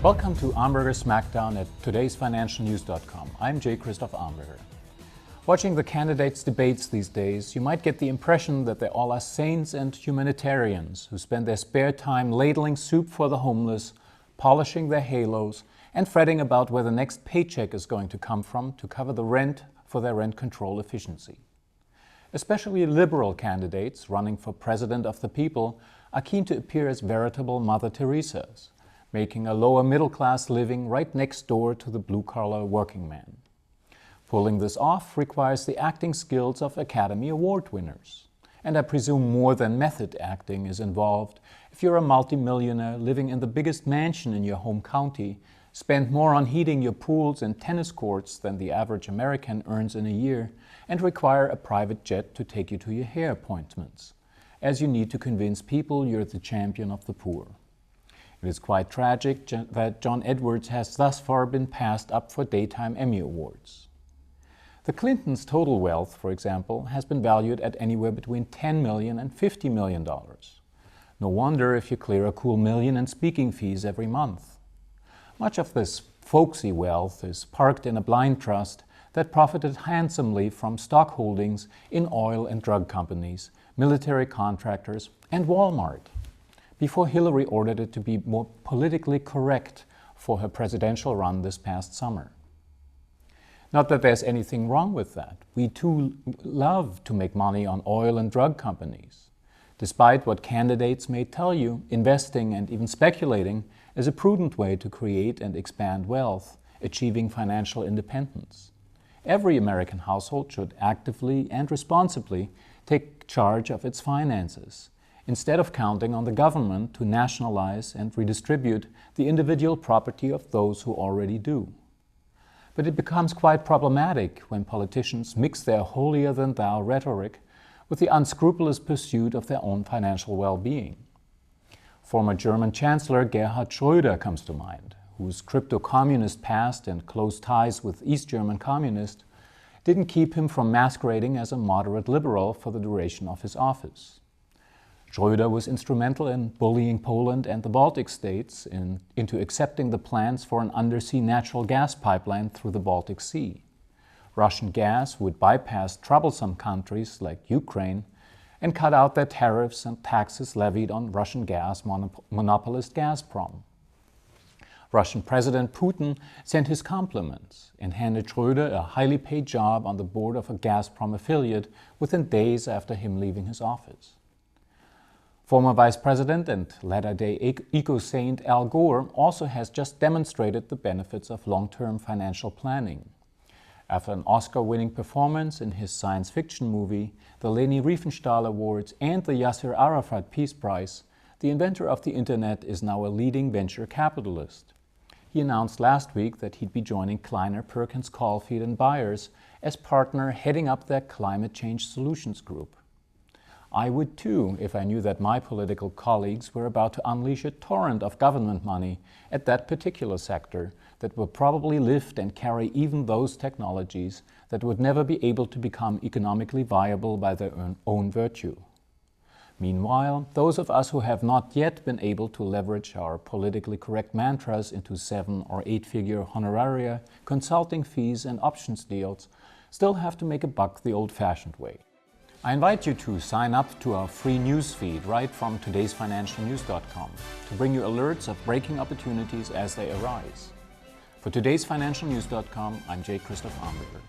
Welcome to Amberger Smackdown at todaysfinancialnews.com. I'm J. Christoph Amberger. Watching the candidates' debates these days, you might get the impression that they all are saints and humanitarians who spend their spare time ladling soup for the homeless, polishing their halos, and fretting about where the next paycheck is going to come from to cover the rent for their rent control efficiency. Especially liberal candidates running for president of the people are keen to appear as veritable Mother Teresas, making a lower middle-class living right next door to the blue-collar working man. Pulling this off requires the acting skills of Academy Award winners. And I presume more than method acting is involved if you're a multimillionaire living in the biggest mansion in your home county, spend more on heating your pools and tennis courts than the average American earns in a year, and require a private jet to take you to your hair appointments, as you need to convince people you're the champion of the poor. It is quite tragic that John Edwards has thus far been passed up for daytime Emmy Awards. The Clintons' total wealth, for example, has been valued at anywhere between $10 million and $50 million. No wonder if you clear a cool $1 million in speaking fees every month. Much of this folksy wealth is parked in a blind trust that profited handsomely from stock holdings in oil and drug companies, military contractors, and Walmart, before Hillary ordered it to be more politically correct for her presidential run this past summer. Not that there's anything wrong with that. We too love to make money on oil and drug companies. Despite what candidates may tell you, investing and even speculating is a prudent way to create and expand wealth, achieving financial independence. Every American household should actively and responsibly take charge of its finances, instead of counting on the government to nationalize and redistribute the individual property of those who already do. But it becomes quite problematic when politicians mix their holier-than-thou rhetoric with the unscrupulous pursuit of their own financial well-being. Former German Chancellor Gerhard Schröder comes to mind, whose crypto-communist past and close ties with East German communists didn't keep him from masquerading as a moderate liberal for the duration of his office. Schröder was instrumental in bullying Poland and the Baltic states into accepting the plans for an undersea natural gas pipeline through the Baltic Sea. Russian gas would bypass troublesome countries like Ukraine and cut out their tariffs and taxes levied on Russian gas monopolist Gazprom. Russian President Putin sent his compliments and handed Schröder a highly paid job on the board of a Gazprom affiliate within days after him leaving his office. Former Vice President and latter-day eco-saint Al Gore also has just demonstrated the benefits of long-term financial planning. After an Oscar-winning performance in his science fiction movie, the Leni Riefenstahl Awards and the Yasser Arafat Peace Prize, the inventor of the Internet is now a leading venture capitalist. He announced last week that he'd be joining Kleiner Perkins Caufield and Byers as partner heading up their Climate Change Solutions Group. I would too if I knew that my political colleagues were about to unleash a torrent of government money at that particular sector that will probably lift and carry even those technologies that would never be able to become economically viable by their own virtue. Meanwhile, those of us who have not yet been able to leverage our politically correct mantras into 7- or 8-figure honoraria, consulting fees, and options deals still have to make a buck the old-fashioned way. I invite you to sign up to our free news feed right from todaysfinancialnews.com to bring you alerts of breaking opportunities as they arise. For todaysfinancialnews.com, I'm J. Christoph Amberger.